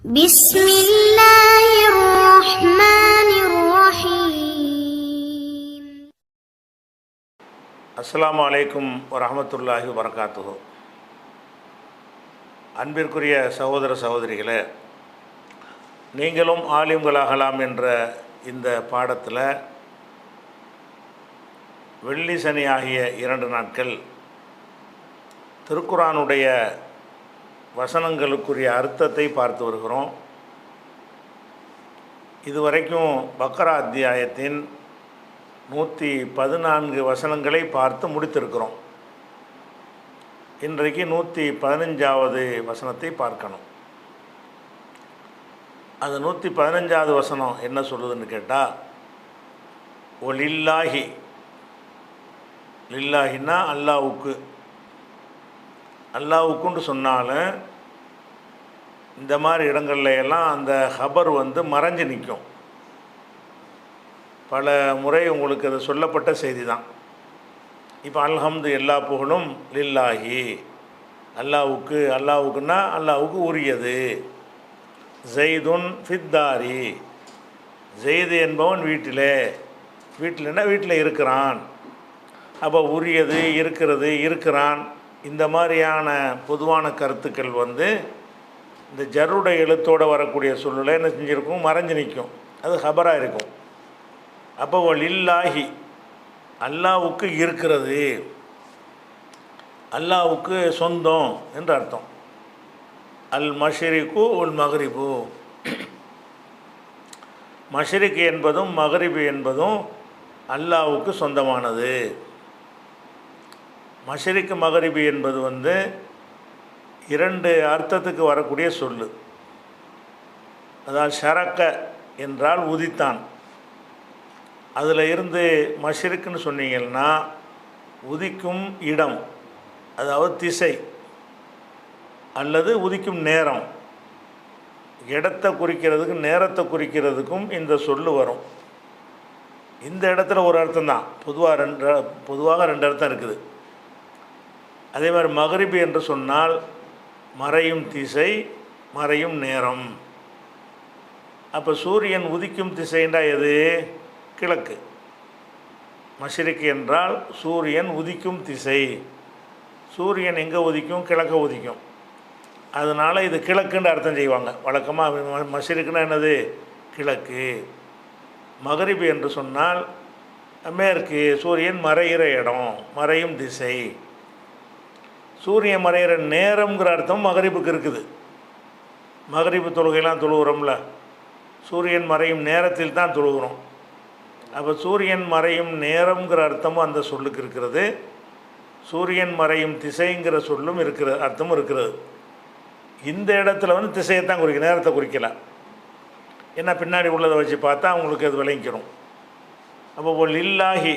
بسم الله الرحمن الرحيم. அஸ்ஸலாமு அலைக்கும் வரஹ்மத்துல்லாஹி வபரகாத்துஹு. அன்பிற்குரிய சகோதர சகோதரிகளே, நீங்களும் ஆலிம்களாகலாம் என்ற இந்த பாடத்தில் வெள்ளி சனி ஆகிய 2 நாட்கள் திருக்குர்ஆனுடைய வசனங்களுக்குரிய அர்த்தத்தை பார்த்து வருகிறோம். இதுவரைக்கும் பக்ரா அத்தியாயத்தின் 114 வசனங்களை பார்த்து முடித்திருக்கிறோம். இன்றைக்கு 115வது வசனத்தை பார்க்கணும். அது 115வது வசனம் என்ன சொல்லுதுன்னு கேட்டால், ஒலில்லாஹி, லில்லாஹின்னா அல்லாவுக்கு, அல்லாவுக்குன்னு சொன்னாலும் இந்த மாதிரி இடங்கள்ல எல்லாம் அந்த ஹபர் மறைஞ்சு நிற்கும். பல முறை உங்களுக்கு அது சொல்லப்பட்ட செய்தி தான். இப்போ அல்ஹம்து, எல்லா புகழும் லில்லாஹி, அல்லாவுக்கு, அல்லாவுக்குன்னா அல்லாவுக்கு உரியது. ஜெய்துன் ஃபித்தாரி, ஜெய்து என்பவன் வீட்டிலே, வீட்டில்னா வீட்டில் இருக்கிறான். அப்போ உரியது, இருக்கிறது, இருக்கிறான், இந்த மாதிரியான பொதுவான கருத்துக்கள் இந்த ஜருடைய எழுத்தோடு வரக்கூடிய சூழ்நிலை என்ன செஞ்சுருக்கும், மறைஞ்சு நிற்கும். அது ஹபராக இருக்கும். அப்போ லில்லாஹி, அல்லாவுக்கு இருக்கிறது, அல்லாவுக்கு சொந்தம் என்று அர்த்தம். அல் மஷ்ரிகு உல் மக்ரிபு, மஷ்ரிக் என்பதும் மக்ரிபு என்பதும் அல்லாவுக்கு சொந்தமானது. மஷ்ரிக் மக்ரிபு என்பது 2 அர்த்தத்துக்கு வரக்கூடிய சொல்லு. அதாவது ஷரக்க என்றால் உதித்தான். அதில் இருந்து மஷ்ரிக்குன்னு சொன்னீங்கன்னா உதிக்கும் இடம், அதாவது திசை, அல்லது உதிக்கும் நேரம். இடத்தை குறிக்கிறதுக்கு நேரத்தை குறிக்கிறதுக்கும் இந்த சொல்லு வரும். இந்த இடத்துல ஒரு அர்த்தம் தான், பொதுவாக 2 அர்த்தம் இருக்குது. அதே மாதிரி மக்ரிபு என்று சொன்னால் மறையும் திசை, மறையும் நேரம். அப்போ சூரியன் உதிக்கும் திசைண்டா எது? கிழக்கு. மஷ்ரிக் என்றால் சூரியன் உதிக்கும் திசை. சூரியன் எங்கே உதிக்கும்? கிழக்க உதிக்கும். அதனால் இது கிழக்குன்னு அர்த்தம் செய்வாங்க வழக்கமாக. மஷ்ரிக்னா என்னது? கிழக்கு. மக்ரிபு என்று சொன்னால் மேற்கு, சூரியன் மறைகிற இடம், மறையும் திசை. சூரியன் மறைகிற நேரம்ங்கிற அர்த்தம் மக்ரிபுக்கு இருக்குது. மக்ரிபு தொழுகையெல்லாம் தொழுகிறோம்ல, சூரியன் மறையும் நேரத்தில் தான் தொழுகிறோம். அப்போ சூரியன் மறையும் நேரம்ங்கிற அர்த்தமும் அந்த சொல்லுக்கு இருக்கிறது. சூரியன் மறையும் திசைங்கிற சொல்லும் அர்த்தமும் இருக்கிறது. இந்த இடத்துல திசையை தான் குறிக்க, நேரத்தை குறிக்கலை. ஏன்னா பின்னாடி உள்ளதை வச்சு பார்த்தா அவங்களுக்கு அது விளங்கிக்கணும். அப்போ லில்லாஹி,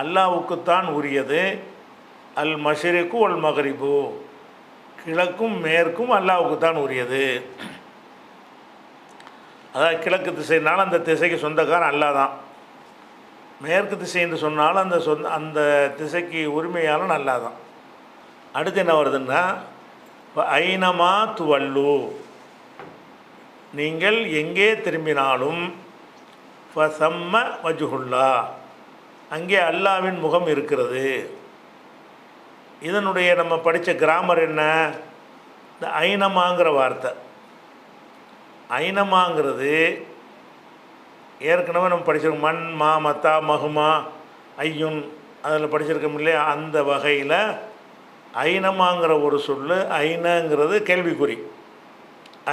அல்லாவுக்குத்தான் உரியது. அல் மஷ்ரிகு அல் மக்ரிபு, கிழக்கும் மேற்கும் அல்லாவுக்குத்தான் உரியது. அதாவது கிழக்கு திசைனாலும் அந்த திசைக்கு சொந்தக்காரன் அல்லா தான். மேற்கு திசை என்று சொன்னாலும் அந்த திசைக்கு உரிமையாலும் அல்லா தான். அடுத்து என்ன வருதுன்னா, ஐனமா துவல்லு, நீங்கள் எங்கே திரும்பினாலும் ஃபசம்ம வஜ்ஹுல்லா, அங்கே அல்லாவின் முகம் இருக்கிறது. இதனுடைய நம்ம படித்த கிராமர் என்ன? இந்த ஐனமாங்கிற வார்த்தை. ஐனமாங்கிறது ஏற்கனவே நம்ம படிச்சிருக்கோம். மண், மா, மத்தா, மகுமா, ஐயுன், அதில் படிச்சிருக்கோம் இல்லையா? அந்த வகையில் ஐனமாங்கிற ஒரு சொல்லு. ஐனங்கிறது கேள்விக்குறி.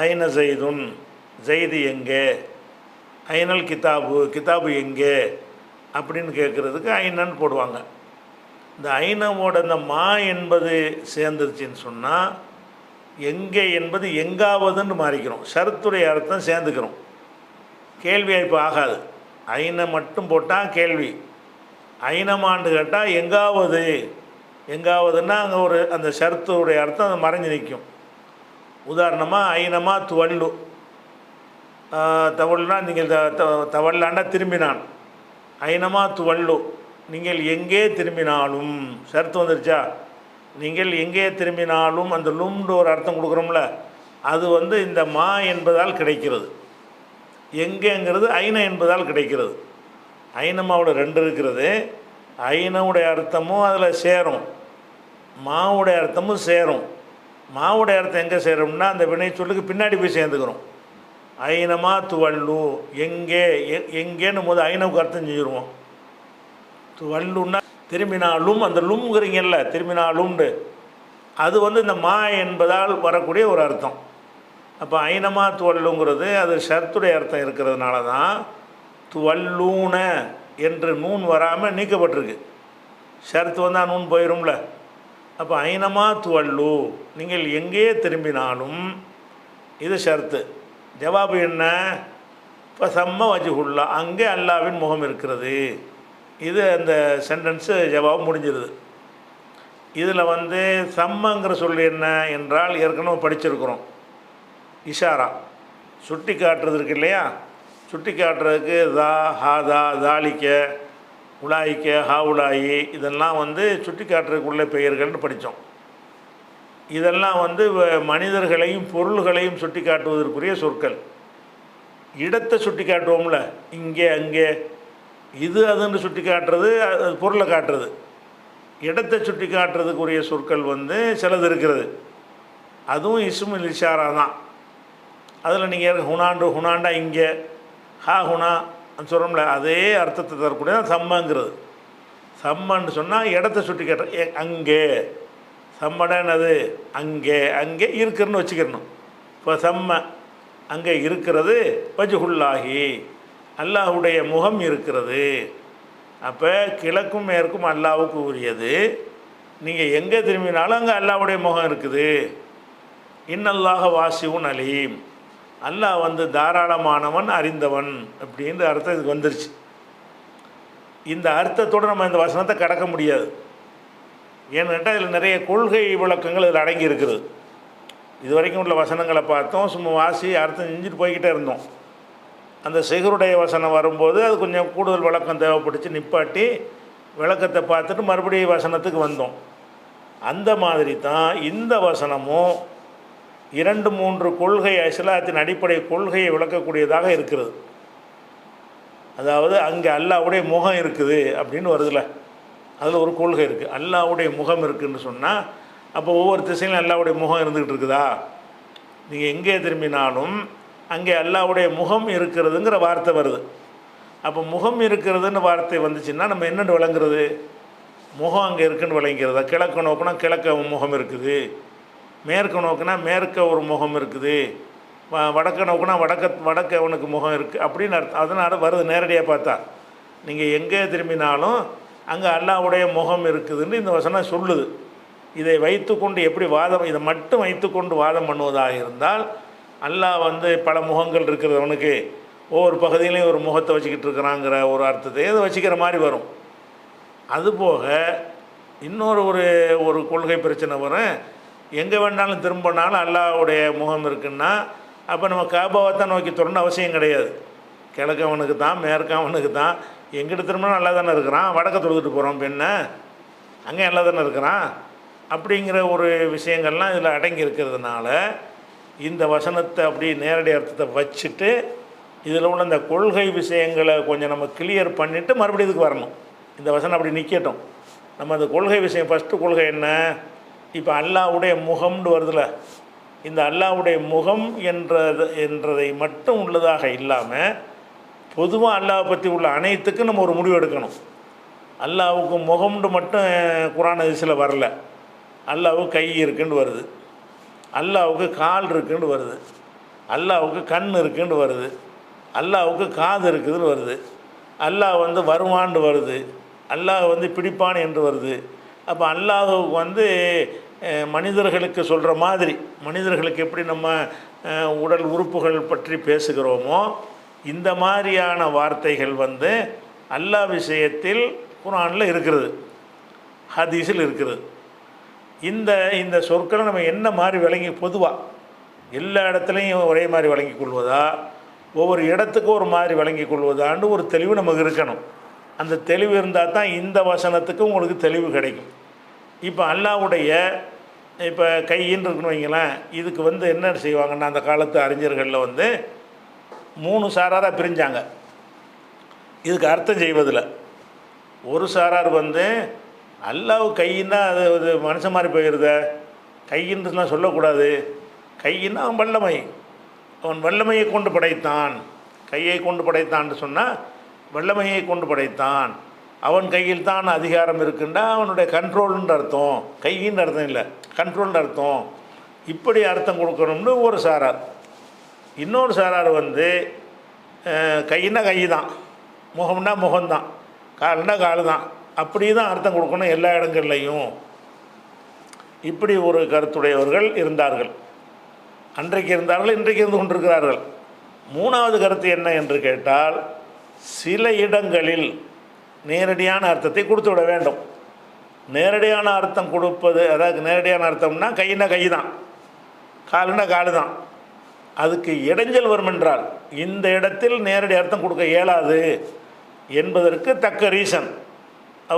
ஐன ஜெய்துன், ஜெய்து எங்கே? ஐனல் கிதாபு, கிதாபு எங்கே அப்படின்னு கேட்குறதுக்கு ஐனன்னு போடுவாங்க. இந்த ஐனமோட இந்த மா என்பது சேர்ந்துருச்சின்னு சொன்னால் எங்கே என்பது எங்காவதுன்னு மாறிக்கிறோம். ஷரத்துடைய அர்த்தம் சேர்ந்துக்கிறோம். கேள்வியாக இப்போ ஆகாது. ஐன மட்டும் போட்டால் கேள்வி, ஐனமாண்டு கேட்டால் எங்காவது. எங்காவதுன்னா அங்கே அந்த ஷரத்துடைய அர்த்தம் அது மறைஞ்சு நிற்கும். உதாரணமாக ஐனமா துவல்லு, தவல்னா நீங்கள் தவல்லாண்டா திரும்பினான். ஐனமா துவல்லு, நீங்கள் எங்கே திரும்பினாலும். ஷரத்து வந்துருச்சா? நீங்கள் எங்கே திரும்பினாலும் அந்த லும்னு ஒரு அர்த்தம் கொடுக்குறோம்ல, அது வந்து இந்த மா என்பதால் கிடைக்கிறது. எங்கேங்கிறது ஐன என்பதால் கிடைக்கிறது. ஐனமாவோட 2 இருக்கிறது. ஐனவுடைய அர்த்தமும் அதில் சேரும், மாவுடைய அர்த்தமும் சேரும். மாவுடைய அர்த்தம் எங்கே சேரும்னா அந்த வினை சொல்லுக்கு பின்னாடி போய் சேர்ந்துக்கிறோம். ஐனமா துவல்லு, எங்கே எங்கேன்னு போது ஐனவுக்கு அர்த்தம் செஞ்சுருவோம். துவல்லுன்னா திரும்பினாலும், அந்த லும்ங்கிறீங்கல்ல திரும்பினாலும்ண்டு, அது வந்து இந்த மா என்பதால் வரக்கூடிய ஒரு அர்த்தம். அப்போ ஐனமா துவல்லுங்கிறது அது ஷர்த்துடைய அர்த்தம் இருக்கிறதுனால தான் துவல்லூன என்று நூன் வராமல் நீக்கப்பட்டிருக்கு. ஷர்த்து வந்தால் நூன் போயிடும்ல. அப்போ ஐனமா துவல்லு, நீங்கள் எங்கே திரும்பினாலும், இது ஷர்த்து. ஜவாபு என்ன? இப்போ சம்ம வஜ்ஹுல்லா, அங்கே அல்லாவின் முகம் இருக்கிறது. இது அந்த சென்டென்ஸு ஜவாபு முடிஞ்சிருது. இதில் வந்து சம்மங்கிற சொல் என்ன என்றால் ஏற்கனவே படிச்சிருக்கிறோம். இஷாரா, சுட்டி காட்டுறது இருக்கு இல்லையா? சுட்டி காட்டுறதுக்கு தா, ஹாதா, தாலிக்க, உலாய்க்க, ஹா உலாயி, இதெல்லாம் வந்து சுட்டி காட்டுறதுக்குள்ள பெயர்கள்னு படித்தோம். இதெல்லாம் வந்து மனிதர்களையும் பொருள்களையும் சுட்டி காட்டுவதற்குரிய சொற்கள். இடத்தை சுட்டி காட்டுவோம்ல, இங்கே அங்கே, இது அதுன்னு சுட்டி காட்டுறது, அது பொருளை காட்டுறது. இடத்தை சுட்டி காட்டுறதுக்குரிய சொற்கள் வந்து சிலது இருக்கிறது. அதுவும் இஸ்முல் இஷாரா தான். அதில் நீங்கள் ஹுனாண்டு, ஹுனாண்டா இங்கே, ஹா ஹுனா சொல்கிறோம்ல, அதே அர்த்தத்தை தரக்கூடிய சம்மங்கிறது. சம்மன்னு சொன்னால் இடத்தை சுட்டி காட்டுற, அங்கே. சம்மடனது அங்கே, அங்கே இருக்குன்னு வச்சுக்கிறணும். இப்போ சம்ம அங்கே இருக்கிறது, வஜ்ஹுல்லாஹி அல்லாஹுடைய முகம் இருக்கிறது. அப்போ கிழக்கும் மேற்கும் அல்லாஹ்வுக்கு உரியது. நீங்கள் எங்கே திரும்பினாலும் அங்கே அல்லாஹ்வுடைய முகம் இருக்குது. இன்னல்லாஹ வாசிவுன் அலீம், அல்லாஹ் வந்து தாராளமானவன், அறிந்தவன் அப்படின்ற அர்த்தம் இதுக்கு வந்துருச்சு. இந்த அர்த்தத்தோடு நம்ம இந்த வசனத்தை கடக்க முடியாது. ஏன்னு கேட்டால் இதில் நிறைய கொள்கை விளக்கங்கள் இதில் அடங்கி இருக்கிறது. இது வரைக்கும் உள்ள வசனங்களை பார்த்தோம், சும்மா வாசி அர்த்தம் செஞ்சுட்டு போய்கிட்டே இருந்தோம். அந்த சிகருடைய வசனம் வரும்போது அது கொஞ்சம் கூடுதல் விளக்கம் தேவைப்பட்டுச்சு, நிப்பாட்டி விளக்கத்தை பார்த்துட்டு மறுபடியும் வசனத்துக்கு வந்தோம். அந்த மாதிரி தான் இந்த வசனமும் 2-3 கொள்கை, இஸ்லாத்தின் அடிப்படை கொள்கையை விளக்கக்கூடியதாக இருக்கிறது. அதாவது அங்கே அல்லாஹ்வுடைய முகம் இருக்குது அப்படின்னு வருதுல்ல, அதில் ஒரு கொள்கை இருக்குது. அல்லாஹ்வுடைய முகம் இருக்குதுன்னு சொன்னால் அப்போ ஒவ்வொரு திசையிலும் அல்லாஹ்வுடைய முகம் இருந்துக்கிட்டு இருக்குதா? நீங்கள் எங்கே திரும்பினாலும் அங்கே அல்லாஹ்வுடைய முகம் இருக்கிறதுங்கிற வார்த்தை வருது. அப்போ முகம் இருக்கிறதுன்னு வார்த்தை வந்துச்சுன்னா நம்ம என்னென்னு விளங்குறது? முகம் அங்கே இருக்குன்னு விளங்கிறதா? கிழக்கு நோக்குனா கிழக்க முகம் இருக்குது, மேற்கு நோக்குனா மேற்க ஒரு முகம் இருக்குது, வடக்க நோக்குனா வடக்க அவனுக்கு முகம் இருக்குது அப்படின்னு அர்த்தம். அதனால் வருது நேரடியாக பார்த்தா. நீங்கள் எங்கே திரும்பினாலும் அங்கே அல்லாஹ்வுடைய முகம் இருக்குதுன்னு இந்த வசனம் சொல்லுது. இதை வைத்துக்கொண்டு எப்படி வாதம், இதை மட்டும் வைத்துக்கொண்டு வாதம் பண்ணுவதாக இருந்தால் அல்லாஹ் வந்து பல முகங்கள் இருக்கிறது, அவனுக்கு ஒவ்வொரு பகுதியிலையும் ஒரு முகத்தை வச்சுக்கிட்டு இருக்கிறாங்கிற ஒரு அர்த்தத்தை இதை வச்சுக்கிற மாதிரி வரும். அதுபோக இன்னொரு ஒரு கொள்கை பிரச்சனை வரும். எங்கே வேண்டாலும் திரும்பினாலும் அல்லாஹ்வுடைய முகம் இருக்குன்னா அப்போ நம்ம காபாவை தான் நோக்கி தொடர்ந்து அவசியம் கிடையாது. கிழக்கு அவனுக்கு தான், மேற்கு அவனுக்கு தான், எங்கிட்ட திரும்பினா நல்லா தானே இருக்கிறான், வடக்க தொழுதுட்டு போகிறோம், இப்போ என்ன அங்கே நல்லா தானே இருக்கிறான் அப்படிங்கிற ஒரு விஷயங்கள்லாம் இதில் அடங்கி இருக்கிறதுனால இந்த வசனத்தை அப்படி நேரடி அர்த்தத்தை வச்சுட்டு இதில் உள்ள இந்த கொள்கை விஷயங்களை கொஞ்சம் நம்ம கிளியர் பண்ணிவிட்டு மறுபடியும் இதுக்கு வரணும். இந்த வசனம் அப்படி நிற்கட்டும். நம்ம அந்த கொள்கை விஷயம் ஃபஸ்ட்டு கொள்கை என்ன? இப்போ அல்லாஹ்வுடைய முகம்னு வருதுல, இந்த அல்லாஹ்வுடைய முகம் என்றதை மட்டும் உள்ளதாக இல்லாமல் பொதுவாக அல்லாஹ் பற்றி உள்ள அனைத்துக்கும் நம்ம ஒரு முடிவு எடுக்கணும். அல்லாஹ்வுக்கு முகம்னு மட்டும் குர்ஆன் ஹதீஸில் வரல. அல்லாஹ்வுக்கு கை இருக்குன்னு வருது, அல்லாஹ்வுக்கு கால் இருக்குன்னு வருது, அல்லாஹ்வுக்கு கண் இருக்குன்னு வருது, அல்லாஹ்வுக்கு காது இருக்குதுன்னு வருது, அல்லாஹ் வந்து வருவான்னு வருது, அல்லாஹ் வந்து பிடிப்பான் என்று வருது. அப்போ அல்லாஹ்வுக்கு வந்து மனிதர்களுக்கு சொல்கிற மாதிரி, மனிதர்களுக்கு எப்படி நம்ம உடல் உறுப்புகள் பற்றி பேசுகிறோமோ இந்த மாதிரியான வார்த்தைகள் வந்து அல்லாஹ் விஷயத்தில் குர்ஆனில் இருக்கிறது, ஹதீஸில் இருக்கிறது. இந்த சொற்களை நம்ம என்ன மாதிரி விளங்கி, பொதுவாக எல்லா இடத்துலையும் ஒரே மாதிரி விளங்கி கொள்வதா, ஒவ்வொரு இடத்துக்கும் ஒரு மாதிரி விளங்கி கொள்வதான்னு ஒரு தெளிவு நமக்கு இருக்கணும். அந்த தெளிவு இருந்தால் தான் இந்த வசனத்துக்கு உங்களுக்கு தெளிவு கிடைக்கும். இப்போ அல்லாஹ்வுடைய இப்போ கையின்னு இருக்குன்னு வைங்களேன், இதுக்கு வந்து என்ன செய்வாங்கன்னா அந்த காலத்து அறிஞர்களில் வந்து 3 சாராராக பிரிஞ்சாங்க இதுக்கு அர்த்தம் செய்வதில். ஒரு சாரார் வந்து அல்லாஹ் கையின்னா அது மனுஷன் மாதிரி போயிடுத, கையின்றுலாம் சொல்லக்கூடாது, கையின்னா அவன் வல்லமை, அவன் வல்லமையை கொண்டு படைத்தான், கையை கொண்டு படைத்தான்னு சொன்னால் வல்லமையை கொண்டு படைத்தான், அவன் கையில் தான் அதிகாரம் இருக்குன்னா அவனுடைய கண்ட்ரோல்ன்ற அர்த்தம், கையின்னு அர்த்தம் இல்லை, கண்ட்ரோல்னு அர்த்தம். இப்படி அர்த்தம் கொடுக்கணும்னு ஒரு சாரார். இன்னொரு சாரார் வந்து கையின்னா கை தான், முகம்னா முகம்தான், கால்னா கால் தான், அப்படி தான் அர்த்தம் கொடுக்கணும் எல்லா இடங்கள்லையும். இப்படி ஒரு கருத்துடையவர்கள் இருந்தார்கள், அன்றைக்கு இருந்தார்கள், இன்றைக்கு இருந்து கொண்டிருக்கிறார்கள். மூணாவது கருத்து என்ன என்று கேட்டால், சில இடங்களில் நேரடியான அர்த்தத்தை கொடுத்து விட வேண்டும். நேரடியான அர்த்தம் கொடுப்பது, அதாவது நேரடியான அர்த்தம்னா கையினா கை தான், காலுனா காலு தான். அதுக்கு இடைஞ்சல் வரும் என்றால் இந்த இடத்தில் நேரடி அர்த்தம் கொடுக்க இயலாது என்பதற்கு தக்க ரீசன்,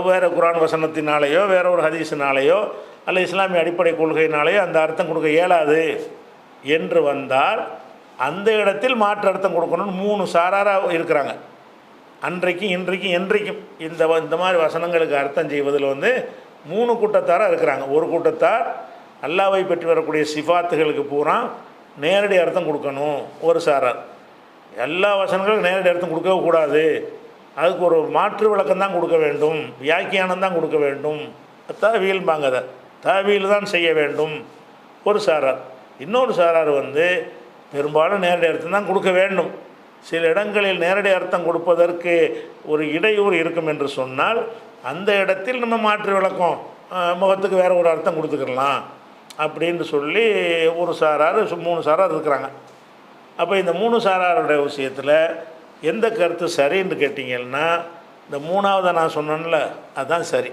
வேறு குரான் வசனத்தினாலேயோ வேற ஒரு ஹதீஸினாலேயோ அல்ல இஸ்லாமிய அடிப்படை கொள்கையினாலேயோ அந்த அர்த்தம் கொடுக்க இயலாது என்று வந்தால் அந்த இடத்தில் மாற்று அர்த்தம் கொடுக்கணும்னு 3 சாராராக இருக்கிறாங்க. அன்றைக்கும் இன்றைக்கும் என்றைக்கும் இந்த மாதிரி வசனங்களுக்கு அர்த்தம் செய்வதில் வந்து 3 கூட்டத்தாராக இருக்கிறாங்க. ஒரு கூட்டத்தார் அல்லாஹ்வை பற்றி வரக்கூடிய சிஃபாத்துகளுக்கு பூரா நேரடி அர்த்தம் கொடுக்கணும், ஒரு சாரார். எல்லா வசனங்களுக்கும் நேரடி அர்த்தம் கொடுக்கவே கூடாது, அதுக்கு ஒரு மாற்று விளக்கம் தான் கொடுக்க வேண்டும், வியாக்கியானம் தான் கொடுக்க வேண்டும், தாவீல்பாங்க, அதை தாவீல் தான் செய்ய வேண்டும் ஒரு சாரார். இன்னொரு சாரார் வந்து பெரும்பாலும் நேரடி அர்த்தம் தான் கொடுக்க வேண்டும், சில இடங்களில் நேரடி அர்த்தம் கொடுப்பதற்கு ஒரு இடையூறு இருக்கும் என்று சொன்னால் அந்த இடத்தில் நம்ம மாற்று விளக்கம், முகத்துக்கு வேறு ஒரு அர்த்தம் கொடுத்துக்கலாம் அப்படின்னு சொல்லி ஒரு சாரார் 3 சாரார் இருக்கிறாங்க. அப்போ இந்த 3 சாராருடைய விஷயத்தில் எந்த கருத்து சரின்னு கேட்டிங்கன்னா, இந்த 3ஆவதை நான் சொன்னேன்ல அதுதான் சரி.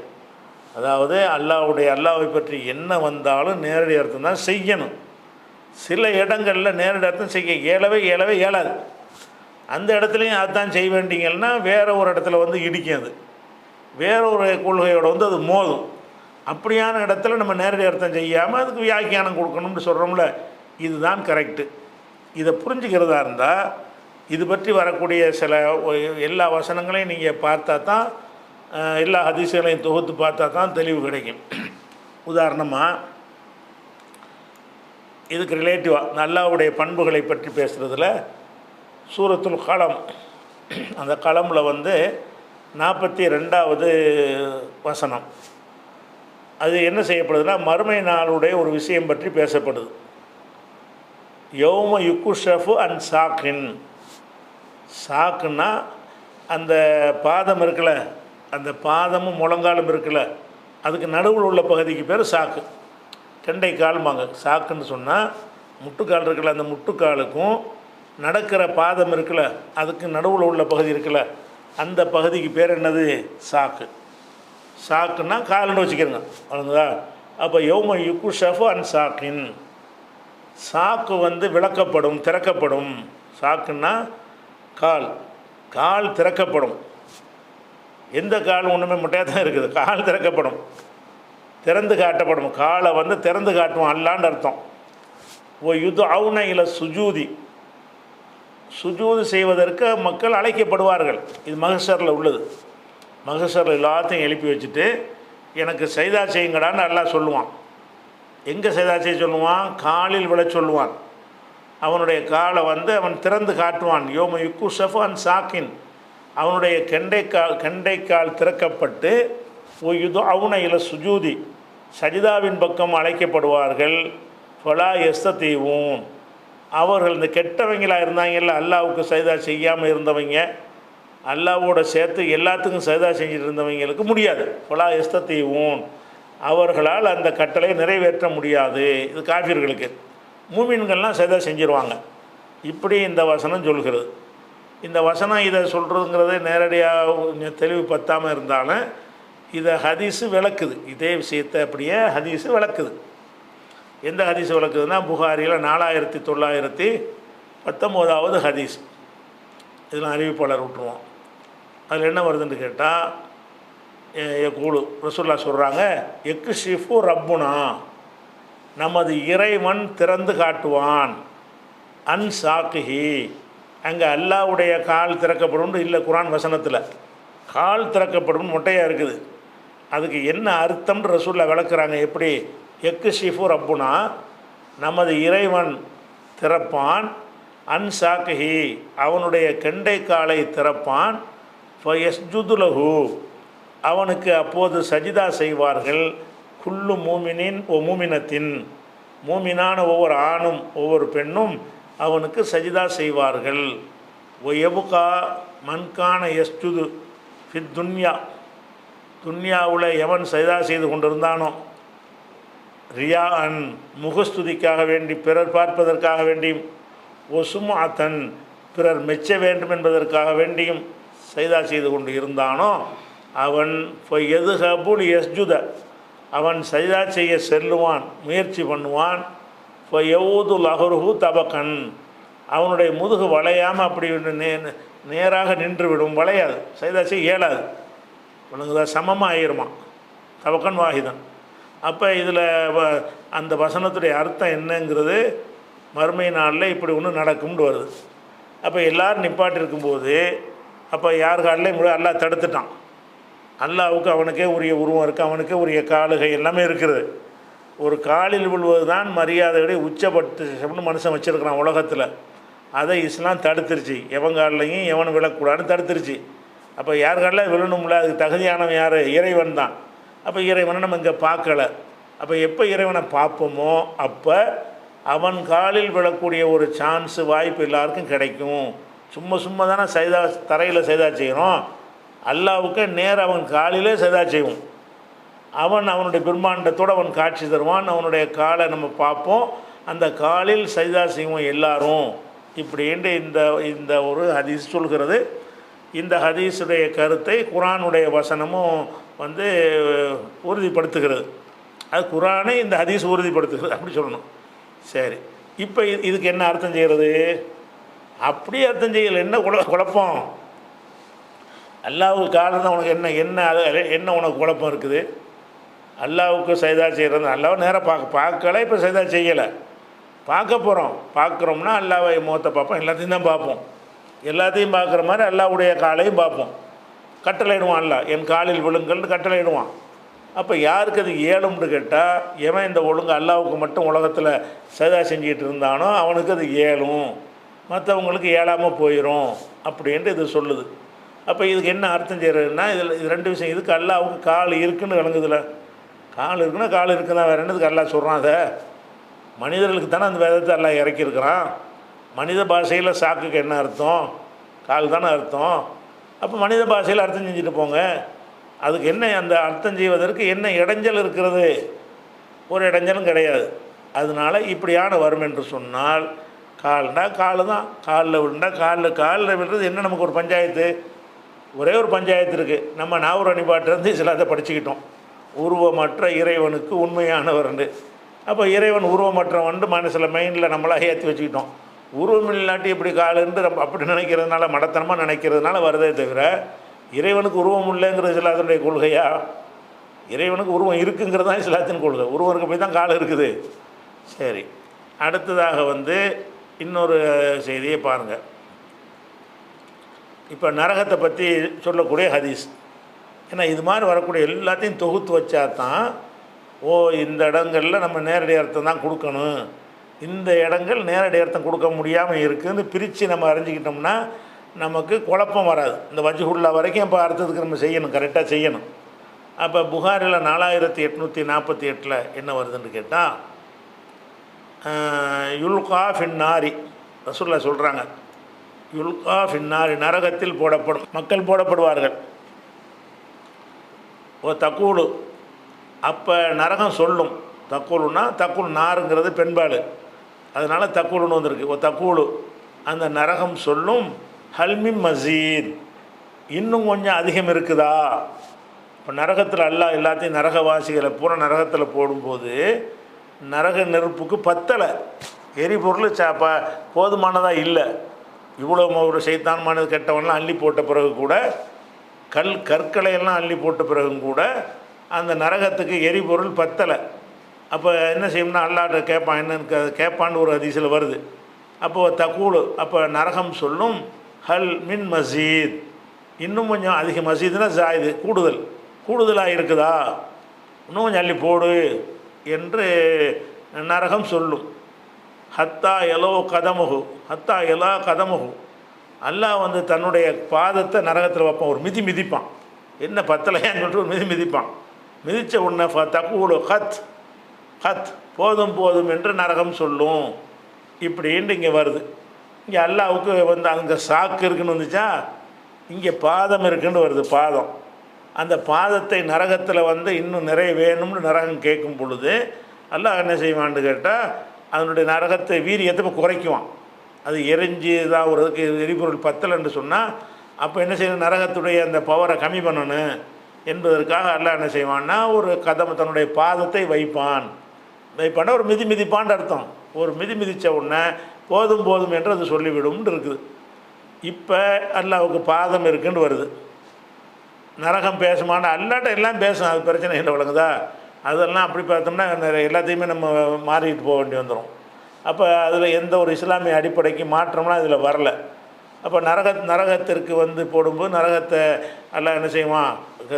அதாவது அல்லாஹ்வை பற்றி என்ன வந்தாலும் நேரடி அர்த்தம் தான் செய்யணும். சில இடங்களில் நேரடி அர்த்தம் செய்ய இயலாது, அந்த இடத்துலையும் அதுதான் செய்ய வேண்டிங்கன்னா வேறு ஒரு இடத்துல வந்து இடிக்கும், அது வேற ஒரு கொள்கையோடு வந்து அது மோதும். அப்படியான இடத்துல நம்ம நேரடி அர்த்தம் செய்யாமல் அதுக்கு வியாக்கியானம் கொடுக்கணும்னு சொல்கிறோம்ல, இதுதான் கரெக்டு. இதை புரிஞ்சுக்கிறதா இருந்தால் இது பற்றி வரக்கூடிய சில எல்லா வசனங்களையும் நீங்கள் பார்த்தா தான், எல்லா ஹதீஸ்களையும் தொகுத்து பார்த்தா தான் தெளிவு கிடைக்கும். உதாரணமாக இதுக்கு ரிலேட்டிவாக அல்லாஹ்வுடைய பண்புகளை பற்றி பேசுகிறதுல சூரத்துல் கலம், அந்த கலமில் வந்து 42வது வசனம், அது என்ன செய்யப்படுதுன்னா மறுமை நாளுடைய ஒரு விஷயம் பற்றி பேசப்படுது. யௌம யுக்குஷஃபு அன் சாக்கின், சாக்குன்னா அந்த பாதம் இருக்குல்ல, அந்த பாதமும் முழங்காலும் இருக்குல்ல, அதுக்கு நடுவில் உள்ள பகுதிக்கு பேர் சாக்கு, கெண்டை கால்மாங்க. சாக்குன்னு சொன்னால் முட்டுக்கால் இருக்குல்ல, அந்த முட்டுக்காலுக்கும் நடக்கிற பாதம் இருக்குல்ல, அதுக்கு நடுவில் உள்ள பகுதி இருக்குல்ல, அந்த பகுதிக்கு பேர் என்னது? சாக்கு. சாக்குன்னா கால்னு வச்சுக்கிறங்க, அவ்வளோங்களா? அப்போ யௌம யுக்குஷஃபு அன் சாக்கின், சாக்கு வந்து விளக்கப்படும், திறக்கப்படும். சாக்குன்னா கால், கால் திறக்கப்படும். எந்த கால் ஒன்றுமே முட்டையாக தான் இருக்குது, கால் திறக்கப்படும், திறந்து காட்டப்படும். காலை வந்து திறந்து காட்டுவோம் அல்லான்னு அர்த்தம். ஓ யுது அவுன இல சுஜூதி, சுஜூது செய்வதற்கு மக்கள் அழைக்கப்படுவார்கள். இது மஹ்ஷரில் உள்ளது. மஹ்ஷரில் எல்லாத்தையும் எழுப்பி வச்சுட்டு எனக்கு சைதா செய்யுங்கடான்னு அல்லாஹ் சொல்லுவான். எங்கே சைதா செய்ய சொல்லுவான்? காலில் விழ சொல்லுவான். அவனுடைய காலை வந்து அவன் திறந்து காட்டுவான். யோம யுக்குஷஃபு அன் சாக்கின், அவனுடைய கெண்டைக்கால் திறக்கப்பட்டு ஒயுது அவுன இல சுஜூதி, சஜிதாவின் பக்கம் அழைக்கப்படுவார்கள். ஃபலா எஸ்தீவூன், அவர்கள் இந்த கெட்டவங்களாக இருந்தாங்கல்ல, அல்லாஹ்வுக்கு சஜிதா செய்யாமல் இருந்தவங்க, அல்லாஹ்வோட சேர்த்து எல்லாத்துக்கும் சஜிதா செஞ்சுட்டு இருந்தவங்களுக்கு முடியாது. ஃபலா எஸ்தீவூன், அவர்களால் அந்த கட்டளை நிறைவேற்ற முடியாது. இது காஃபிர்களுக்கு. மூமின்கள்லாம் சஜிதா செஞ்சிருவாங்க. இப்படி இந்த வசனம் சொல்கிறது. இந்த வசனம் இதை சொல்கிறதுங்கிறது நேரடியாக தெளிவு பத்தாமல் இருந்தாலும் இதை ஹதீஸு விளக்குது. இதே விஷயத்தை அப்படியே ஹதீஸு விளக்குது. எந்த ஹதீஸ் விளக்குதுன்னா புகாரியில் 4919வது ஹதீஸ். இதெல்லாம் அறிவிப்பாளர் விட்டுருவோம். அதில் என்ன வருதுன்னு கேட்டால், கூழு ரசூல்லா சொல்கிறாங்க, எக்கு ஷிஃபு ரப்புனா, நமது இறைவன் திறந்து காட்டுவான். அன் சாக்கிஹி, அங்கே அல்லாவுடைய கால் திறக்கப்படும் இல்லை, குரான் வசனத்தில் கால் திறக்கப்படும் மொட்டையாக இருக்குது. அதுக்கு என்ன அர்த்தம்னு ரசூல்லா விளக்குறாங்க. எப்படி? எக்கு ஷிஃபு ரப்புனா, நமது இறைவன் திறப்பான். அன் சாக்கிஹி, அவனுடைய கெண்டை காலை திறப்பான். ஃபயஸ்ஜுதுலஹு, அவனுக்கு அப்போது சஜிதா செய்வார்கள். குல்லு மூமினின் ஓ மூமினத்தின், மூமினான ஒவ்வொரு ஆணும் ஒவ்வொரு பெண்ணும் அவனுக்கு சஜிதா செய்வார்கள். ஒ எபுகா மன்கான எஸ்ஜுது ஃபித் துன்யா, துன்யாவில் எவன் சஜிதா செய்து கொண்டிருந்தானோ, ரியா அன் முகஸ்துதிக்காக வேண்டி, பிறர் பார்ப்பதற்காக வேண்டியும், ஒசுமாத்தன் பிறர் மெச்ச வேண்டும் என்பதற்காக வேண்டியும் சஜிதா செய்து கொண்டு இருந்தானோ, அவன் எது ஹபுல் எஸ்ஜுத, அவன் சஜிதா செய்ய செல்லுவான், முயற்சி பண்ணுவான். எவ்வூது லஹருஹு தபக்கன், அவனுடைய முதுகு வளையாமல் அப்படி நேராக நின்றுவிடும், வளையாது, சஜிதா செய்ய இயலாது, உனக்கு சமமாக ஆயிருமா, தபக்கன் வாஹிதன். அப்போ இதில் அந்த வசனத்துடைய அர்த்தம் என்னங்கிறது மறுமை நாளில் இப்படி ஒன்று நடக்கும்னு வருது. அப்போ எல்லோரும் நிப்பாட்டிருக்கும்போது அப்போ யார் காலிலையும் கூட அல்லாஹ் தடுத்துட்டான். அல்லாவுக்கு அவனுக்கே உரிய உருவம் இருக்குது, அவனுக்கே உரிய காலுகை எல்லாமே இருக்குது. ஒரு காலில் விழுவது தான் மரியாதையுடைய உச்சபட்சம்னு மனுஷன் வச்சுருக்கிறான் உலகத்தில். அதை இஸ்லாம் தடுத்துருச்சு. எவன் காலிலையும் எவன் விழக்கூடாதுன்னு தடுத்துருச்சு. அப்போ யார் காலில் விழணும்ல, அதுக்கு தகுதியானவன் யார்? இறைவன் தான். அப்போ இறைவனை நம்ம இங்கே பார்க்கலை. அப்போ எப்போ இறைவனை பார்ப்போமோ அப்போ அவன் காலில் விழக்கூடிய ஒரு சான்ஸு, வாய்ப்பு எல்லாருக்கும் கிடைக்கும். சும்மா தானே சைதா தரையில் சைதா செய்கிறோம். அல்லாவுக்கு நேர் அவன் காலிலே சைதா செய்வோம். அவனுடைய பிரம்மாண்டத்தோடு அவன் காட்சி தருவான். அவனுடைய காலை நம்ம பார்ப்போம், அந்த காலில் சைதா செய்வோம் எல்லாரும். இப்படின்ட்டு இந்த ஒரு ஹதீஸ் சொல்கிறது. இந்த ஹதீஸுடைய கருத்தை குரானுடைய வசனமும் உறுதிப்படுத்துகிறது. அது குரானை இந்த ஹதீஸ் உறுதிப்படுத்துகிறது, அப்படி சொல்லணும். சரி, இப்போ இதுக்கு என்ன அர்த்தம் செய்கிறது? அப்படியே அர்த்தம் செய்யலை. என்ன குழப்பம்? அல்லாவுக்கு காலம் தான் உனக்கு என்ன உனக்கு குழப்பம் இருக்குது? அல்லாவுக்கு சைதா செய்கிறது, அல்லாவை நேராக பார்க்கல, இப்போ சைதா செய்யலை, பார்க்க போகிறோம். பார்க்குறோம்னா அல்லாவை முகத்தை பார்ப்போம், எல்லாத்தையும் தான் பார்ப்போம். எல்லாத்தையும் பார்க்குற மாதிரி அல்லாவுடைய காலையும் பார்ப்போம். கட்டளையிடுவான், அல்லா என் காலில் விழுங்கள்னு கட்டளையிடுவான். அப்போ யாருக்கு அது ஏழும்னு கேட்டால், எவன் இந்த ஒழுங்கு அல்லாவுக்கு மட்டும் உலகத்தில் சைதா செஞ்சிகிட்டு இருந்தானோ அவனுக்கு அது ஏழும், மற்றவங்களுக்கு ஏழாமல் போயிடும் அப்படின்ட்டு இது சொல்லுது. அப்போ இதுக்கு என்ன அர்த்தம் செய்கிறதுன்னா, இது ரெண்டு விஷயம். இதுக்கு அல்லாவுக்கு கால் இருக்குன்னு விளங்குதில்ல. கால் இருக்குன்னா கால் இருக்குது தான், வேறு என்னதுக்கு அல்லா சொல்கிறான்? அதை மனிதர்களுக்கு தானே அந்த வேதத்தை அல்லா இறக்கியிருக்கிறான். மனித பாஷையில் சாக்குக்கு என்ன அர்த்தம்? கால் தானே அர்த்தம். அப்போ மனித பாஷையில் அர்த்தம் செஞ்சுட்டு போங்க. அதுக்கு என்ன அந்த அர்த்தம் செய்வதற்கு என்ன இடைஞ்சல் இருக்கிறது? ஒரு இடைஞ்சலும் கிடையாது. அதனால் இப்படியான வரும் என்று சொன்னால், கால்னா கால் தான், காலில் விழுந்தா காலில் விழுறது என்ன? நமக்கு ஒரு பஞ்சாயத்து, ஒரே ஒரு பஞ்சாயத்து இருக்குது. நம்ம நாவூர் அணிபாட்டிலேருந்து சில அதை படிச்சுக்கிட்டோம். உருவமற்ற இறைவனுக்கு உண்மையானவர்ண்டு. அப்போ இறைவன் உருவமற்றவன்ட்டு மனசில் மைண்டில் நம்மளாக ஏற்றி வச்சுக்கிட்டோம். உருவம் இல்லாட்டி இப்படி காலுன்ட்டு நம்ம அப்படி நினைக்கிறதுனால, மடத்தனமாக நினைக்கிறதுனால வருதே தவிர, இறைவனுக்கு உருவம் இல்லைங்கிறது இஸ்லாத்தினுடைய கொள்கையா? இறைவனுக்கு உருவம் இருக்குங்கிறது தான் இஸ்லாத்தின் கொள்கை. உருவருக்கு போய் தான் கால் இருக்குது. சரி, அடுத்ததாக இன்னொரு செய்தியை பாருங்கள். இப்போ நரகத்தை பற்றி சொல்லக்கூடிய ஹதீஸ். ஏன்னா இது மாதிரி வரக்கூடிய எல்லாத்தையும் தொகுத்து வச்சா தான், இந்த இடங்களில் நம்ம நேரடி அர்த்தம் தான் கொடுக்கணும், இந்த இடங்கள் நேரடி அர்த்தம் கொடுக்க முடியாமல் இருக்குதுன்னு பிரித்து நம்ம அறிஞ்சிக்கிட்டோம்னா நமக்கு குழப்பம் வராது. இந்த வஜ்ஹுல்லா வரைக்கும் இப்போ அர்த்தத்துக்கு நம்ம செய்யணும், கரெக்டாக செய்யணும். அப்போ புகாரில் 4848 என்ன வருதுன்னு கேட்டால், யுல்கா ஃபின்னாரி, ரசூல்லா சொல்கிறாங்க, யுல்கா ஃபின்னாரி, நரகத்தில் போடப்படும், மக்கள் போடப்படுவார்கள். ஓ தக்கூலு, அப்போ நரகம் சொல்லும். தக்கூலுன்னா தக்கூல் நாருங்கிறது பெண்பால், அதனால் தக்கூலுன்னு வந்திருக்கு. ஓ தக்கூலு, அந்த நரகம் சொல்லும், ஹல்மிம் மசீத், இன்னும் கொஞ்சம் அதிகம் இருக்குதா? இப்போ நரகத்தில் அல்லாஹ் எல்லாத்தையும் நரகவாசிகளை பூரா நரகத்தில் போடும்போது நரக நெருப்புக்கு பத்தலை, எரிபொருள் போதுமானதாக இல்லை. இவ்வளோ ஒரு சைத்தானமானது கெட்டவன்லாம் அள்ளி போட்ட பிறகு கூட, கற்களையெல்லாம் அள்ளி போட்ட பிறகும் கூட அந்த நரகத்துக்கு எரிபொருள் பத்தலை. அப்போ என்ன செய்யணும்னா அல்லாட்ட கேட்பான், என்னன்னு கேட்பான்னு ஒரு ஹதீஸில் வருது. அப்போது தக்கூலு, அப்போ நரகம் சொல்லும், ஹல் மின் மசீத், இன்னும் கொஞ்சம் அதிக, மசீதுனா ஜாயுது, கூடுதலாக இருக்குதா, இன்னும் கொஞ்சம் அள்ளி போடு என்று நரகம் சொல்லும். ஹத்தா எலோ கதமுகு, ஹத்தா எலா கதமுகு, அல்லாஹ் வந்து தன்னுடைய பாதத்தை நரகத்தில் வைப்பான், ஒரு மிதிப்பான், என்ன பத்தலையான்னு சொல்லிட்டு ஒரு மிதிப்பான். மிதித்த உடனே தக்கூலு ஹத் ஹத், போதும் போதும் என்று நரகம் சொல்லும். இப்படின்ட்டு இங்கே வருது. இங்கே அல்லாவுக்கு வந்து அங்கே சாக்கு இருக்குன்னு வந்துச்சா, இங்கே பாதம் இருக்குன்னு வருது, பாதம். அந்த பாதத்தை நரகத்தில் வந்து இன்னும் நிறைய வேணும்னு நரகம் கேட்கும் பொழுது அல்லாஹ் என்ன செய்வான்னு கேட்டால், அதனுடைய நரகத்தை வீரியத்தை குறைக்குவான். அது எரிஞ்சு இதாக ஒரு எரிபொருள் பத்தலைன்னு சொன்னால், அப்போ என்ன செய்யணும், நரகத்துடைய அந்த பவரை கம்மி பண்ணணும் என்பதற்காக அல்லாஹ் என்ன செய்வான்னா, ஒரு கதம் தன்னுடைய பாதத்தை வைப்பான். ஒரு மிதிப்பான்னு அர்த்தம். ஒரு மிதித்த உடனே போதும் போதும் என்று அது சொல்லிவிடும்னு இருக்குது. இப்போ அல்லாவுக்கு பாதம் இருக்குன்னு வருது. நரகம் பேசுமான்னு அல்லாட்ட எல்லாம் பேசும், அது பிரச்சனை இல்லை, வழங்குதா. அதெல்லாம் அப்படி பார்த்தோம்னா எல்லாத்தையுமே நம்ம மாறிட்டு போக வேண்டி வந்துடும். அப்போ அதில் எந்த ஒரு இஸ்லாமிய அடிப்படைக்கு மாற்றம்லாம் இதில் வரலை. அப்போ நரகத்திற்கு வந்து போடும்போது நரகத்தை அல்லாஹ் என்ன செய்வான்,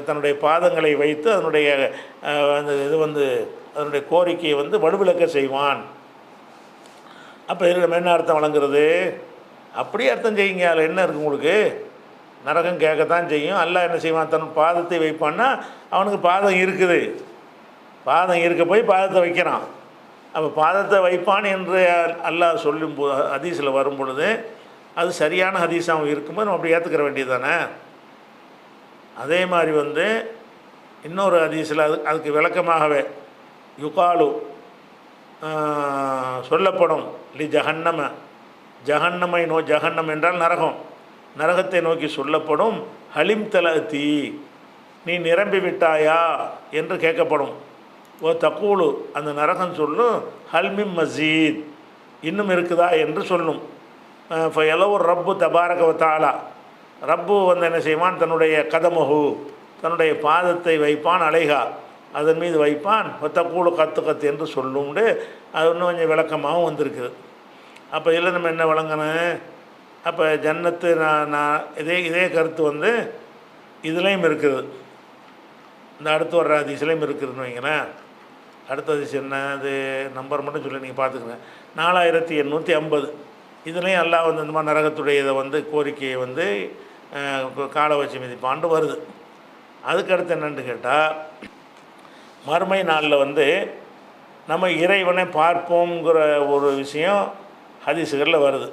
தன்னுடைய பாதங்களை வைத்து அதனுடைய அந்த இது வந்து அதனுடைய கோரிக்கையை வந்து வலுவிளக்க செய்வான். அப்போ இதில் நம்ம என்ன அர்த்தம் வழங்குறது, அப்படியே அர்த்தம் செய்யுங்க, அதில் என்ன இருக்குது உங்களுக்கு, நரகம் கேட்கத்தான் செய்யும். அல்லாஹ் என்ன செய்வான், தன் பாதத்தை வைப்பான்னா அவனுக்கு பாதம் இருக்குது, பாதம் இருக்க போய் பாதத்தை வைக்கிறான். அப்போ பாதத்தை வைப்பான் என்று அல்லாஹ் சொல்லும் ஹதீஸில் வரும் பொழுது அது சரியான ஹதீஸாகவும் இருக்கும்போது நம்ம அப்படி ஏற்றுக்கிற வேண்டியது தானே. அதே மாதிரி வந்து இன்னொரு ஹதீஸில் அதுக்கு விளக்கமாகவே யுகாலு சொல்லப்படும், லி ஜஹன்னம, ஜஹன்னம் என்றால் நரகம், நரகத்தை நோக்கி சொல்லப்படும், ஹலிம் தலத்தி, நீ நிரம்பி விட்டாயா என்று கேட்கப்படும். ஓ தக்கூலு, அந்த நரகம் சொல்லும், ஹல்மிம் மசீத், இன்னும் இருக்குதா என்று சொல்லும். இப்போ எல்லோரும் ரப்பு தபாரகவத்தாலா, ரப்பு வந்து என்ன செய்வான், தன்னுடைய கதமுகு, தன்னுடைய பாதத்தை வைப்பான், அலைகா அதன் மீது வைப்பான், தக்கூலு கத்து என்று சொல்லும்ண்டு அது இன்னும் கொஞ்சம் விளக்கமாகவும் வந்திருக்குது. அப்போ இதில் நம்ம என்ன வழங்கணும், அப்போ ஜன்னத்து நான் இதே கருத்து வந்து இதுலேயும் இருக்குது, இந்த அடுத்து வர்ற ஹதீஸ்லையும் இருக்குதுன்னு வைங்களேன். அடுத்த ஹதீஸ் என்ன, அது நம்பர் மட்டும் சொல்லி நீங்கள் பார்த்துக்குங்க, 4850. இதுலேயும் எல்லாம் வந்து இந்த மாதிரி நரகத்துடைய இதை வந்து கோரிக்கையை வந்து காலை வச்சு மிதிப்பாண்டு வருது. அதுக்கடுத்து என்னென்னு கேட்டால், மறுமை நாளில் வந்து நம்ம இறைவனை பார்ப்போங்கிற ஒரு விஷயம் ஹதீஸுகளில் வருது.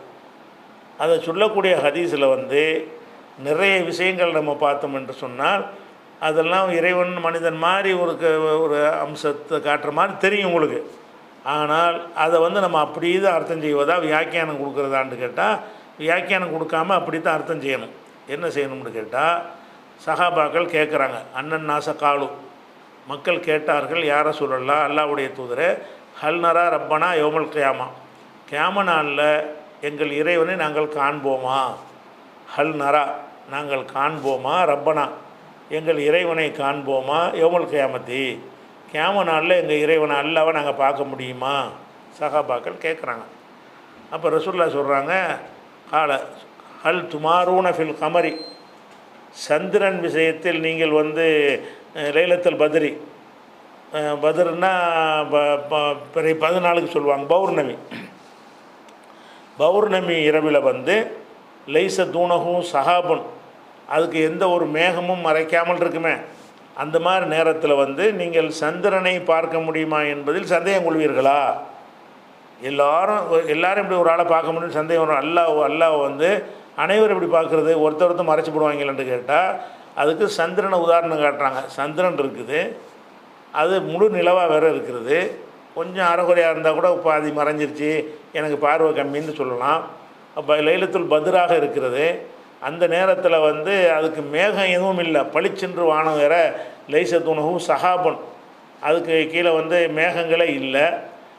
அதை சொல்லக்கூடிய ஹதீஸில் வந்து நிறைய விஷயங்கள் நம்ம பார்த்தோம் என்று சொன்னால், அதெல்லாம் இறைவன் மனிதன் மாதிரி ஒரு அம்சத்தை காட்டுற மாதிரி தெரியும் உங்களுக்கு. ஆனால் அதை வந்து நம்ம அப்படி தான் அர்த்தம் செய்வதா, வியாக்கியானம் கொடுக்குறதான்னு கேட்டால், வியாக்கியானம் கொடுக்காமல் அப்படி தான் அர்த்தம் செய்யணும். என்ன செய்யணும்னு கேட்டால், சஹாபாக்கள் கேட்குறாங்க, அண்ணன் நாசக்காலு, மக்கள் கேட்டார்கள், யார சொல்லலாம் அல்லாஹ்வுடைய தூதரே, ஹல் நரா ரப்பனா யோமல் கியாமா, கியாம நாளில் எங்கள் இறைவனை நாங்கள் காண்போமா, ஹல் நரா நாங்கள் காண்போமா, ரப்பனா எங்கள் இறைவனை காண்போமா, யோமல் கியாமத்தி கியாம நாளில் எங்கள் இறைவனை அல்லாவை நாங்கள் பார்க்க முடியுமா, சஹாபாக்கள் கேட்குறாங்க. அப்போ ரசூலுல்லாஹ் சொல்கிறாங்க, கால ஹல் துமாரூன ஃபில் கமரி, சந்திரன் விஷயத்தில் நீங்கள் வந்து லைலத்துல் பத்ரி, பத்ருன்னா 14க்கு சொல்லுவாங்க, பௌர்ணமி இரவில் வந்து லைச தூணகும் சஹாபுன், அதுக்கு எந்த ஒரு மேகமும் மறைக்காமல் இருக்குமே, அந்த மாதிரி நேரத்தில் வந்து நீங்கள் சந்திரனை பார்க்க முடியுமா என்பதில் சந்தேகம் கொள்வீர்களா? எல்லாரும் இப்படி ஒரு ஆளை பார்க்க முடியும் சந்தேகம் வரும். அல்லாஹ் வந்து அனைவரும் இப்படி பார்க்குறது, ஒருத்தர் மறைச்சி போடுவாங்களான்னு கேட்டால், அதுக்கு சந்திரனை உதாரணம் காட்டுறாங்க. சந்திரன் இருக்குது, அது முழு நிலவாக வேறு இருக்கிறது, கொஞ்சம் அரைகுறையாக இருந்தால் கூட பாதி மறைஞ்சிருச்சு, எனக்கு பார்வை கம்மின்னு சொல்லலாம். அப்போ லைலத்துல் பத்ராக இருக்கிறது, அந்த நேரத்தில் வந்து அதுக்கு மேகம் எதுவும் இல்லை, பளிச்சென்று வானம் வேற, லைசத்துணவும் சஹாபன், அதுக்கு கீழே வந்து மேகங்களே இல்லை.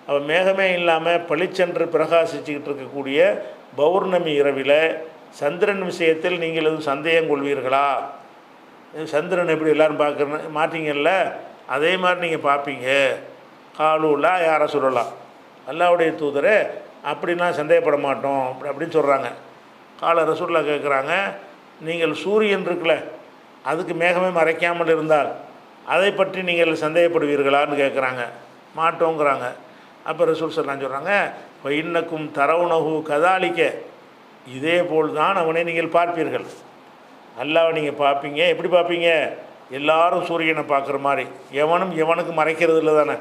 அப்போ மேகமே இல்லாமல் பளிச்சென்று பிரகாசிச்சுக்கிட்டு இருக்கக்கூடிய பௌர்ணமி இரவில் சந்திரன் விஷயத்தில் நீங்கள் எதுவும் சந்தேகம் கொள்வீர்களா? சந்திரன் எப்படி எல்லோரும் பார்க்குறேன்னு மாட்டிங்கல்ல, அதே மாதிரி நீங்கள் பார்ப்பீங்க. காலூலா யார சொல்லலாம், அல்லாஹ்வுடைய தூதரே அப்படிலாம் சந்தேகப்பட மாட்டோம் அப்படின்னு சொல்கிறாங்க. கால ரசூல்லா கேட்குறாங்க, நீங்கள் சூரியன் இருக்குல்ல அதுக்கு மேகமே மறைக்காமல் இருந்தால் அதை பற்றி நீங்கள் சந்தேகப்படுவீர்களான்னு கேட்குறாங்க. மாட்டோங்கிறாங்க. அப்போ ரசூல் ஸல்லல்லாஹு சொல்கிறாங்க, இப்போ இன்னக்கும் தரவுணகு கதாலிக்க, இதே போல் தான் அவனை நீங்கள் பார்ப்பீர்கள். அல்லாஹ்வை நீங்கள் பார்ப்பீங்க. எப்படி பார்ப்பீங்க? எல்லாரும் சூரியனை பார்க்குற மாதிரி. எவனும் எவனுக்கு மறைக்கிறது இல்லை தானே.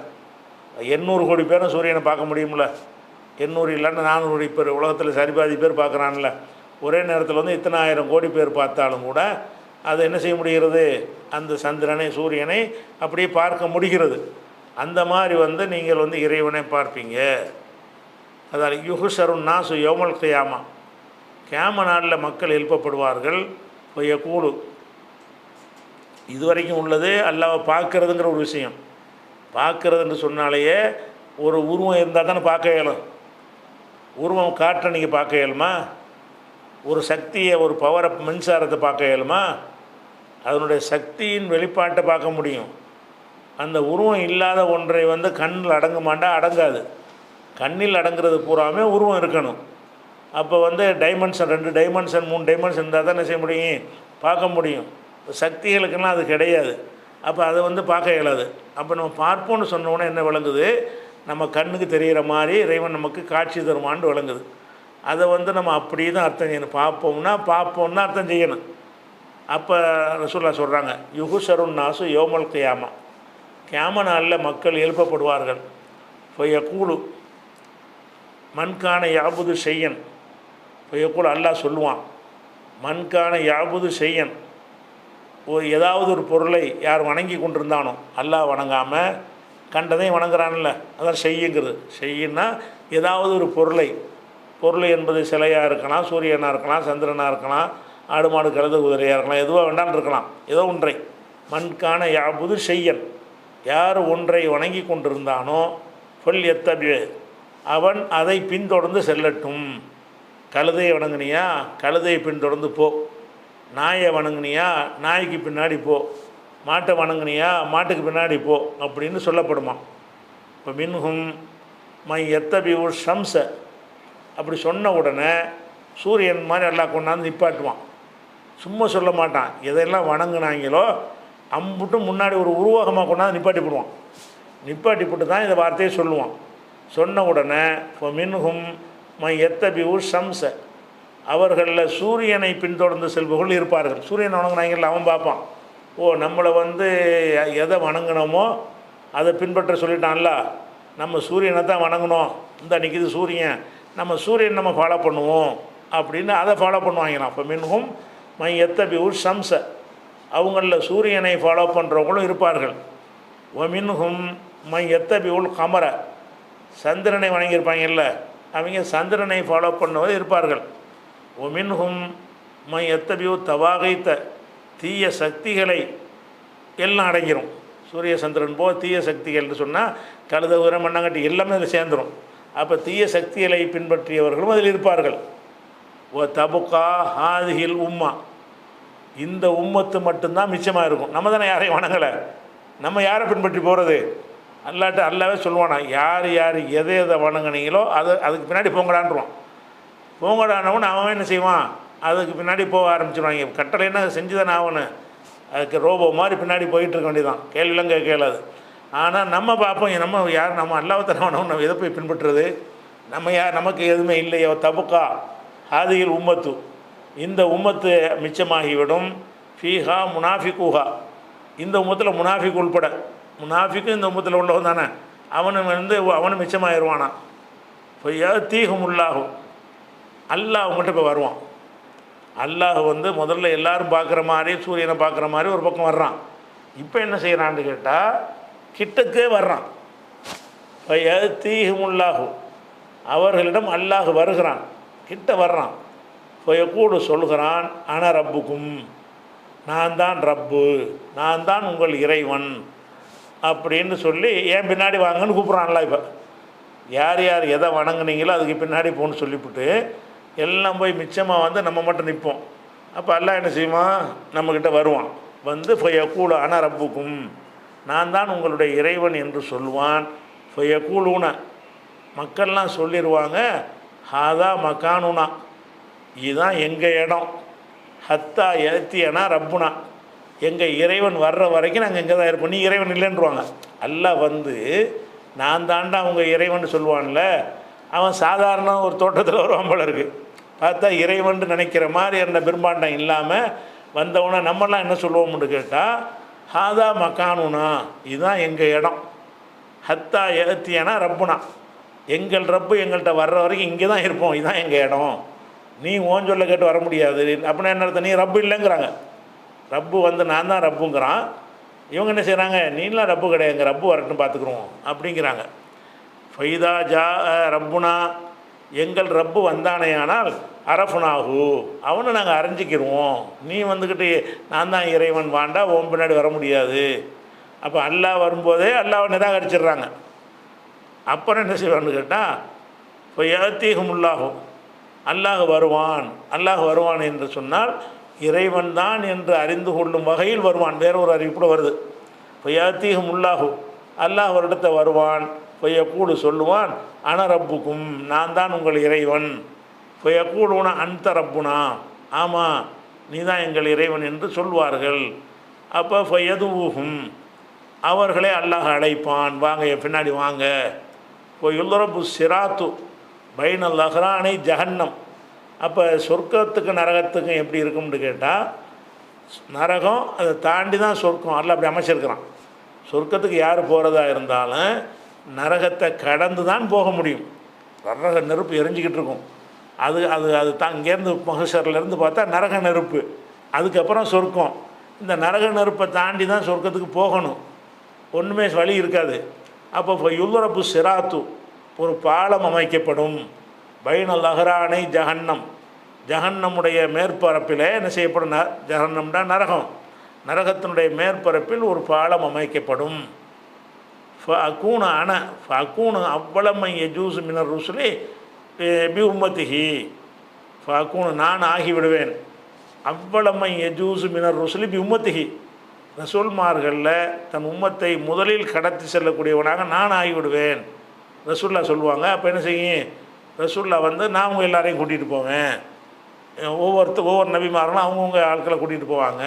800 கோடி பேரும் சூரியனை பார்க்க முடியும்ல. 800 இல்லைன்னா 400 கோடி பேர் உலகத்தில் சரிபாதி பேர் பார்க்குறான்ல. ஒரே நேரத்தில் வந்து இத்தனை ஆயிரம் கோடி பேர் பார்த்தாலும் கூட அதை என்ன செய்ய முடிகிறது? அந்த சந்திரனை சூரியனை அப்படியே பார்க்க முடிகிறது. அந்த மாதிரி வந்து நீங்கள் வந்து இறைவனை பார்ப்பீங்க. அதாவது யுஹ்ஷருன் நாசு யௌமல் கியாமா, கியாம நாளில் மக்கள் எழுப்பப்படுவார்கள். கூடு இதுவரைக்கும் உள்ளது அல்லாஹ்வை பார்க்கறதுங்கிற ஒரு விஷயம். பார்க்கறதுன்னு சொன்னாலேயே ஒரு உருவம் இருந்தால் தானே பார்க்க இயலும். உருவம் காற்றை நீங்கள் பார்க்க இயலுமா? ஒரு சக்தியை, ஒரு பவரை, மின்சாரத்தை பார்க்க இயலுமா? அதனுடைய சக்தியின் வெளிப்பாட்டை பார்க்க முடியும். அந்த உருவம் இல்லாத ஒன்றை வந்து கண்ணில் அடங்குமாண்டா? அடங்காது. கண்ணில் அடங்குறது பூராமே உருவம் இருக்கணும். அப்போ வந்து டைமென்ஷன், 2 டைமென்ஷன் 3 டைமென்ஷன் இருந்தால் தான் என்ன செய்ய முடியும்? பார்க்க முடியும். சக்திகளுக்கெல்லாம் அது கிடையாது. அப்போ அதை வந்து பார்க்க இயலாது. அப்போ நம்ம பார்ப்போம்னு சொன்னோன்னே என்ன விளங்குது? நம்ம கண்ணுக்கு தெரிகிற மாதிரி இறைவன் நமக்கு காட்சி தருமான்னு விளங்குது. அதை வந்து நம்ம அப்படி தான் அர்த்தம் செய்யணும். பார்ப்போம்னா அர்த்தம் செய்யணும். அப்போ ரசூலுல்லாஹ் சொல்கிறாங்க, யுஹ்ஷருன் நாசு யௌமல் கியாமா, கியாம நாளில் மக்கள் எழுப்பப்படுவார்கள். ஃபயக்கூலு மன்கான யாபுது செய்யன், ஃபயக்கூலு அல்லாஹ் சொல்லுவான், மன்கான யாபுது செய்யன், ஏதாவது ஒரு பொருளை யார் வணங்கி கொண்டிருந்தானோ, அல்லாஹ் வணங்காமல் கண்டதையும் வணங்குறான்ல, அதான் செய்யுங்கிறது. செய்யுன்னா ஏதாவது ஒரு பொருளை என்பது சிலையாக இருக்கலாம், சூரியனாக இருக்கலாம், சந்திரனாக இருக்கலாம், ஆடு மாடு கழுத குதிரையாக இருக்கலாம், எதுவாக வேண்டாம்னு இருக்கலாம். ஏதோ ஒன்றை, மன்கான யாபுது செய்யன், யார் ஒன்றை வணங்கி கொண்டிருந்தானோ ஃபல் எத்தபி, அவன் அதை பின்தொடர்ந்து செல்லட்டும். கழுதையை வணங்குனியா, கழுதையை பின்தொடர்ந்து போ. நாயை வணங்குனியா, நாய்க்கு பின்னாடி போ. மாட்டை வணங்குனியா, மாட்டுக்கு பின்னாடி போ அப்படின்னு சொல்லப்படுமா. இப்போ மின்ஹும் மை எத்தபி ஷம்ஸ, அப்படி சொன்ன உடனே சூரியன் மாதிரி எல்லாம் கொண்டாந்து நிப்பாட்டுவான். சும்மா சொல்ல மாட்டான். எதையெல்லாம் வணங்குனாங்களோ அம்புட்டும் முன்னாடி ஒரு உருவகமாக கொண்டாந்து நிப்பாட்டி போடுவான். நிப்பாட்டி போட்டு தான் இந்த வார்த்தையை சொல்லுவான். சொன்ன உடனே இப்போ மின்ஹும் மை எத்தபி ஷம்ஸ, அவர்களில் சூரியனை பின்தொடர்ந்து செல்பவர்கள் இருப்பார்கள். சூரியனை வணங்குனாங்கல்ல, அவன் பார்ப்பான். ஓ, நம்மளை வந்து எதை வணங்கினோமோ அதை பின்பற்ற சொல்லிட்டான்ல, நம்ம சூரியனை தான் வணங்கணும். இந்த நிற்கிது சூரியன், நம்ம சூரியன் நம்ம ஃபாலோ பண்ணுவோம் அப்படின்னு அதை ஃபாலோ பண்ணுவாங்களாம். இப்போ மின்ஹும் மை எத்தபி ஷம்ஸ, அவங்களில் சூரியனை ஃபாலோ பண்ணுறவங்களும் இருப்பார்கள். ஒ மின்ஹும் மை எத்தபி கமர, சந்திரனை வணங்கியிருப்பாங்கல்ல, அவங்க சந்திரனை ஃபாலோ பண்ணவர் இருப்பார்கள். ஒ மின்ஹும் மை எத்தபி தவாகைத்த, தீய சக்திகளை எல்லாம் அடங்கிடும். சூரிய சந்திரன் போக தீய சக்திகள்னு சொன்னால் கழுத உர மண்ணாங்கட்டி எல்லாமே அதில் சேர்ந்துடும். அப்போ தீய சக்திகளை பின்பற்றியவர்களும் அதில் இருப்பார்கள். ஓ தபுக்கா ஹாதிஹில் உம்மா, இந்த உம்மத்து மட்டும்தான் மிச்சமாக இருக்கும். நம்ம தானே யாரையும் வணங்கலை, நம்ம யாரை பின்பற்றி போகிறது? அல்லாட்ட அல்லாவே சொல்லுவானா, யார் எதை வணங்கினீங்களோ அதுக்கு பின்னாடி போங்கடான்றான். போங்கடானவன் அவன் என்ன செய்வான்? அதுக்கு பின்னாடி போக ஆரம்பிச்சிடுவாங்க. கட்டளைன்னா செஞ்சு தானே ஆகணும். அதுக்கு ரோபோ மாதிரி பின்னாடி போயிட்டு இருக்க வேண்டியதான், கேள்விலாம் கேட்கலாது. ஆனால் நம்ம பார்ப்போம், நம்ம அல்லாஹ் தரவனவன் நம்ம எதை போய் பின்பற்றுறது? நமக்கு எதுவுமே இல்லையோ. தபுக்கா ஹாதியில் உம்மத்து, இந்த உம்மத்து மிச்சமாகிவிடும். ஃபீஹா முனாஃபிகூஹா, இந்த உம்மத்தில் முனாஃபிக் உள்பட, முனாஃபிக்கும் இந்த உம்மத்தில் உள்ளவன் தானே, அவனும் மிச்சமாகிடுவானா. இப்போ தீஹுமுல்லாகும், அல்லாஹ் அவங்கள்ட்ட இப்போ வருவான். அல்லாஹ் முதல்ல எல்லோரும் பார்க்குற மாதிரி, சூரியனை பார்க்குற மாதிரி ஒரு பக்கம் வர்றான். இப்போ என்ன செய்கிறான்னு கேட்டால் கிட்டக்கே வர்றான். இப்போ தீஹுமுல்லாஹு, அவர்களிடம் அல்லாஹ் வருகிறான், கிட்ட வர்றான். இப்போ கூடு சொல்கிறான், அன ரப்புக்கும், நான் தான் ரப்பு, நான் தான் உங்கள் இறைவன் அப்படின்னு சொல்லி ஏன் பின்னாடி வாங்கன்னு கூப்பிட்றான்ல. இப்போ யார் எதை வணங்குனீங்களோ அதுக்கு பின்னாடி போன்னு சொல்லிவிட்டு எல்லாம் போய் மிச்சமாக நம்ம மட்டும் நிற்போம். அப்போ அல்லாஹ் என்ன செய்வான்? நம்மக்கிட்ட வருவான். ஃபயக்கூலு அன ரப்புக்கும், நான் தான் உங்களுடைய இறைவன் என்று சொல்லுவான். ஃபயக்கூலூன மக்கள்லாம் சொல்லிடுவாங்க, ஹாதா மக்கானுனா இதுதான் எங்கள் இடம், ஹத்தா ஏத்தியனா ரப்புனா எங்கள் இறைவன் வர்ற வரைக்கும் நாங்கள் இங்கே தான் இருப்போம், நீ இறைவன் இல்லைன்றுவாங்க. அல்லாஹ் வந்து நான் தாண்டா அவங்க இறைவன் சொல்லுவான்ல, அவன் சாதாரண ஒரு தோட்டத்தில் வருவான் போல இருக்குது. பார்த்தா இறைவன் நினைக்கிற மாதிரி என்ன பெரும்பாண்டம் இல்லாமல் வந்தவொன்னே நம்மளாம் என்ன சொல்லுவோம்னு கேட்டால், ஹாதா மக்கானுனா இதுதான் எங்கள் இடம், ஹத்தா ஏத்தியனா ரப்புனா எங்கள் ரப்பு எங்கள்கிட்ட வர்ற வரைக்கும் இங்கே தான் இருப்போம், இதுதான் எங்கள் இடம், நீ ஓன் சொல்ல கேட்டு வர முடியாது. அப்படின்னா என்ன அர்த்தம், நீ ரப்பு இல்லைங்கிறாங்க. ரப்பு வந்து நான் தான் ரப்புங்கிறான். இவங்க என்ன செய்கிறாங்க, நீலாம் ரப்பு கிடையாதுங்க, ரப்பு வரட்டும் பார்த்துக்குறோம் அப்படிங்கிறாங்க. ஃபைதா ஜா ரப்புனா எங்கள் ரப்பு வந்தானே ஆனால் அரஃபுனாகு அவனை நாங்கள் அறிஞ்சிக்கிடுவோம், நீ வந்துக்கிட்டு நான் தான் இறைவன் வாண்டா ஓம் பின்னாடி வர முடியாது. அப்போ அல்லாஹ் வரும்போதே அல்லாஹ்வை நிராகரிச்சிடுறாங்க. அப்புறம் என்ன செய்வான்னு கேட்டால், இப்போ ஏத்தீகமுல்லாகும் அல்லாஹ் வருவான், அல்லாஹ் வருவான் என்று சொன்னால் இறைவன் தான் என்று அறிந்து கொள்ளும் வகையில் வருவான். வேற ஒரு அறிவிப்புல வருது, இப்போ ஏத்தீகமுல்லாகும் அல்லாஹ் வருடத்தை வருவான், பொய்யக்கூடு சொல்லுவான் அன ரப்புக்கும் நான் தான் உங்கள் இறைவன், பொய்யக்கூடுனா அந்த ரப்புனா ஆமாம் நீ தான் எங்கள் இறைவன் என்று சொல்வார்கள். அப்போ பொய்யதுவும் அவர்களே அல்லாஹ் அழைப்பான், வாங்க என் பின்னாடி வாங்க. இப்போ யுல்லரபு சிராத்து பைனல் அஹ்ரானை ஜஹன்னம். அப்போ சொர்க்கத்துக்கு நரகத்துக்கும் எப்படி இருக்கும்னு கேட்டால், நரகம் அதை தாண்டி தான் சொர்க்கம், அல்ல அப்படி அமைச்சிருக்கிறான். சொர்க்கத்துக்கு யார் போகிறதா இருந்தாலும் நரகத்தை கடந்து தான் போக முடியும். நரக நெருப்பு எரிஞ்சிக்கிட்டு இருக்கும், அது அது அது தான் இங்கேருந்து மகசர்லேருந்து பார்த்தா நரக நெருப்பு, அதுக்கப்புறம் சொர்க்கம். இந்த நரக நெருப்பை தாண்டி தான் சொர்க்கத்துக்கு போகணும், ஒன்றுமே வழி இருக்காது. அப்போ இப்போ யுல்லரபு சிராத்து ஒரு பாலம் அமைக்கப்படும், பைனல் அஹ்ரானை ஜஹன்னம் ஜஹன்னமுடைய மேற்பரப்பில் என்ன செய்யப்படும், ஜஹன்னம்னா நரகம், நரகத்தினுடைய மேற்பரப்பில் ஒரு பாலம் அமைக்கப்படும். ஃபஅகூன அன ஃபஅகூன அவ்வளமை யஜூஸ் மினர் ருசுலி பி உம்மத்திஹி ஃபஅகூன நான் ஆகிவிடுவேன், அவ்வளமை யஜூஸ் மினர் ருசுலி பி உம்மத்திஹி ரசூல்மார்களில் தன் உம்மத்தை முதலில் கடத்தி செல்லக்கூடியவனாக நான் ஆகிவிடுவேன் ரசூல்லா சொல்லுவாங்க. அப்போ என்ன செய்யும், ரசூல்லா வந்து நான் உங்கள் எல்லாரையும் கூட்டிகிட்டு போவேன், ஒவ்வொரு நபிமார்களும் அவங்கவுங்க ஆட்களை கூட்டிகிட்டு போவாங்க.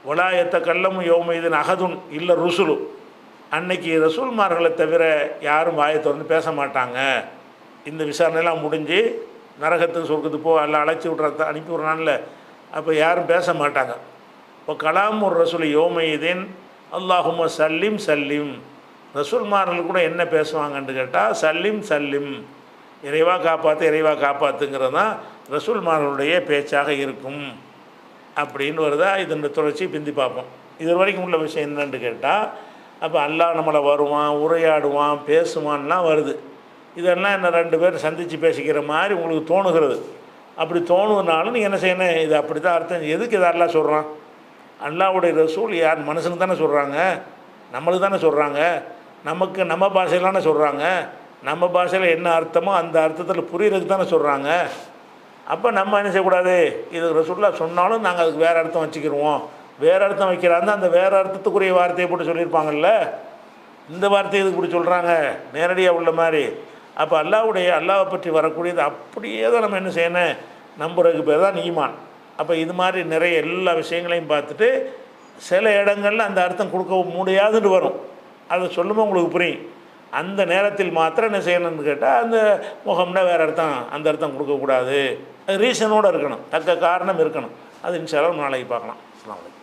வலாயத்த கல்லமும் யோமைதின் அகதுன் இல்லை ருசுலு, அன்னைக்கு ரசூல்மார்களை தவிர யாரும் வாயை திறந்து பேச மாட்டாங்க. இந்த விசாரணையெல்லாம் முடிஞ்சு நரகத்துக்கு சொர்க்கத்துக்கு போ எல்லாம் அழைச்சி விட்றத அனுப்பி விட்றான்ல, அப்போ யாரும் பேச மாட்டாங்க. இப்போ கலாம் ஒரு ரசூல் யோமைதின் அல்லாஹும்ம சல்லிம் சல்லிம், ரசூல்மார்கள் கூட என்ன பேசுவாங்கன்னு கேட்டால் சல்லிம் சல்லிம், இறைவா காப்பாற்று இறைவா காப்பாற்றுங்கிறது தான் ரசூல்மார்களுடைய பேச்சாக இருக்கும் அப்படின்னு வருதா. இதனுடைய தொடர்ச்சி பிந்தி பார்ப்போம். இது வரைக்கும் உள்ள விஷயம் என்னன்னு கேட்டால், அப்போ அல்லாஹ் நம்மளை வருவான், உரையாடுவான், பேசுவான்லாம் வருது. இதெல்லாம் என்ன ரெண்டு பேர் சந்தித்து பேசிக்கிற மாதிரி உங்களுக்கு தோணுகிறது. அப்படி தோணுனாலும் நீங்கள் என்ன செய்யணும், இது அப்படி தான் அர்த்தம். எதுக்கு இதை அல்லாஹ் சொல்கிறான், அல்லாஹ்வுடைய ரசூல் யார் மனுஷனுக்கு தானே சொல்கிறாங்க, நம்மளுக்கு தானே சொல்கிறாங்க, நமக்கு நம்ம பாஷையிலானே சொல்கிறாங்க, நம்ம பாஷையில் என்ன அர்த்தமோ அந்த அர்த்தத்தில் புரிகிறதுக்கு தானே சொல்கிறாங்க. அப்போ நம்ம என்ன செய்யக்கூடாது, இது ரசூலுல்லாஹ் சொன்னாலும் நாங்கள் அதுக்கு வேறு அர்த்தம் வச்சுக்கிடுவோம், வேறு அர்த்தம் வைக்கிறாங்க, அந்த வேறு அர்த்தத்துக்குரிய வார்த்தையை போட்டு சொல்லியிருப்பாங்கல்ல, இந்த வார்த்தையை இதுக்கு இப்படி சொல்கிறாங்க நேரடியாக உள்ள மாதிரி. அப்போ அல்லாஹ்வை பற்றி வரக்கூடியது அப்படியே தான் நம்ம என்ன செய்யணும், நம்புறதுக்கு பேர் தான் ஈமான். அப்போ இது மாதிரி நிறைய எல்லா விஷயங்களையும் பார்த்துட்டு சில இடங்களில் அந்த அர்த்தம் கொடுக்க முடியாதுன்னு வரும், அதை சொல்லும்போது உங்களுக்கு புரியும். அந்த நேரத்தில் மாத்திரம் என்ன செய்யணும்னு கேட்டால், அந்த முகம்னா வேறு அர்த்தம், அந்த அர்த்தம் கொடுக்கக்கூடாது, அது ரீசனோடு இருக்கணும், தக்க காரணம் இருக்கணும். அது இன்ஷா அல்லாஹ் நாளைக்கு பார்க்கலாம். அஸ்ஸலாமு அலைக்கும்.